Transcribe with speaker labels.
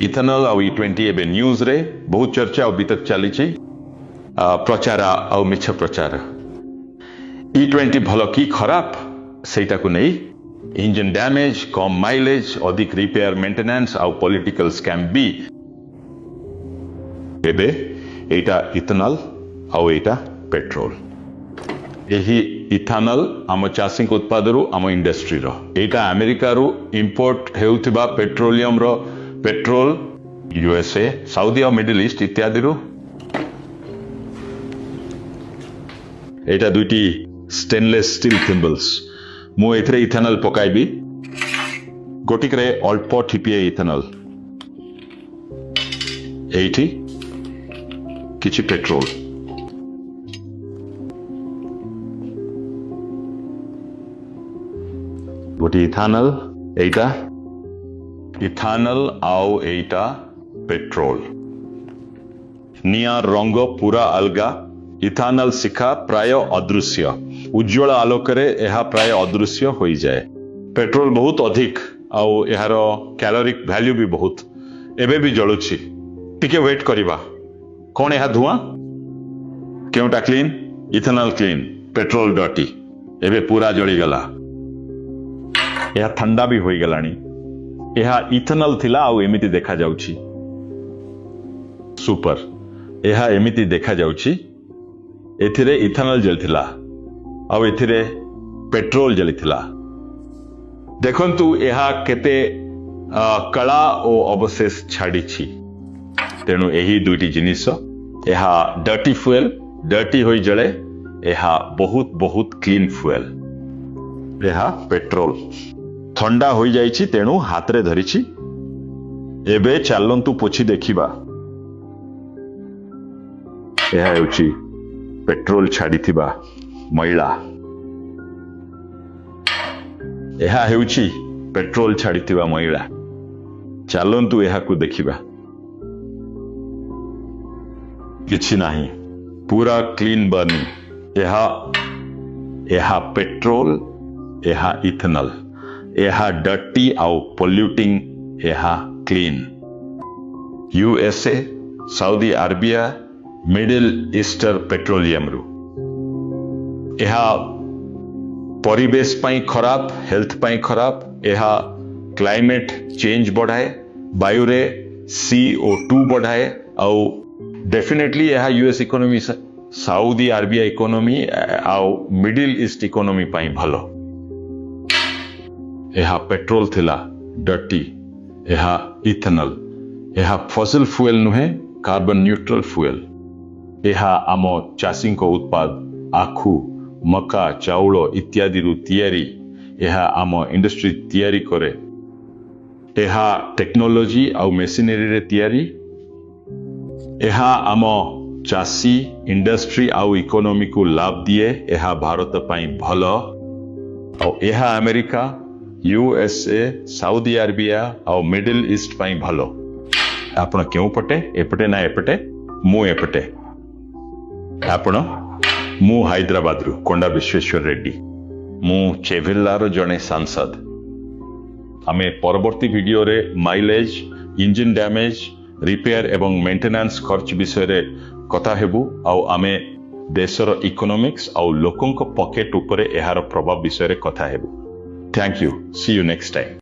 Speaker 1: ethanol आउ E20 एबे news रे बहुत चर्चा अभी तक चली प्रचार आउ मिछ प्रचार E20 भल कि खराब सेटा को नहीं इंजन डैमेज कम माइलेज अधिक रिपेयर मेंटेनेंस आउ पॉलिटिकल स्कैम भी एबे एटा इथेनॉल आउ एटा पेट्रोल यही इथेनॉल आम चाषी उत्पादरू आम इंडस्ट्री रो एटा अमेरिका रु इंपोर्ट हेउथिबा पेट्रोलियम रो पेट्रोल यूएसए साउदी और मिडिल ईस्ट इत्यादि रु एटा दुईटी स्टेनलेस स्टील थिम्बल्स मु एथरे इथेनॉल पकाइबी गोटिकरे अल्प ठिपिए इथेनॉल एठी किछि पेट्रोल गोटी इथेनॉल एटा इथेनॉल आउ एटा पेट्रोल निया रंग पूरा अलगा इथेनॉल शिखा प्राय अदृश्य उज्जवल आलोकरे यह प्राय अदृश्य हो जाए पेट्रोल बहुत अधिक आउ यार कैलोरिक वैल्यू भी बहुत एबे भी जलुछि टिके वेट करिबा कौन यह धुआं केउटा clean ethanol clean petrol dirty एबे पूरा जली गला यह ठंडा भी होई गलानी यह इथेनॉल थिला आउ एमिति देखा जाउछि सुपर यह एमिति देखा जाउछि एथिरे इथेनॉल जलिथिला आउ एथिरे पेट्रोल जलिथिला देखंतु यह केते कला ओ अवशेष छाड़िछि तेणु यही दुईटी जिनिस यह डर्टी फ्यूएल डर्टी होई जळे यह बहुत बहुत क्लीन फ्यूएल यह पेट्रोल ठंडा होई जाइछि तेणु हाथ रे धरिछि एबे चालंतु पोछि देखिबा यह हेउछि पेट्रोल छाड़िथिबा मैला यह हेउछि पेट्रोल छाड़िथिबा मैला चालंतु यहाकु देखिबा किछि नाही पूरा क्लीन बर्निंग यह पेट्रोल यह इथेनॉल यह डर्टी आउ पोल्यूटिंग यह clean USA Saudi Arabia Middle Eastern petroleum रु यह परिवेश पाई खराब हेल्थ पाई खराब यह क्लाइमेट चेंज बढ़ाए वायु रे CO2 बढ़ाए आउ डेफिनेटली यह US economy Saudi Arabia economy आउ मिडिल ईस्ट इकोनॉमी पाई भलो यह पेट्रोल थिला डर्टी यह इथेनॉल यह फॉसिल फ्यूएल नुहे कार्बन न्यूट्रल फ्यूएल यह आम चाषी को उत्पाद आखु मका चाउल इत्यादि रु तैयारी यह आम इंडस्ट्री तैयारी करे यह टेक्नोलॉजी आउ मशीनरी रे तैयारी यह आम चाषी इंडस्ट्री आउ इकोनॉमी को लाभ दिए यह भारत पाई भलो आउ यह अमेरिका यूएसए साउदी अरेबिया आउ मिडिल ईस्ट पाई भलो आपण क्यों पटे एपटे ना एपटे मु एपटे आपण मु हैदराबाद रु कोंडा विश्वेश्वर रेड्डी मु चेविल्लार जने सांसद आमे परवर्ती वीडियो रे माइलेज इंजन डैमेज रिपेयर एवं मेंटेनेंस खर्च विषय रे कथा हेबु आउ आमे देशर इकोनॉमिक्स आउ लोकंक पॉकेट ऊपर एहार प्रभाव विषय रे कथा हेबु thank you see you next time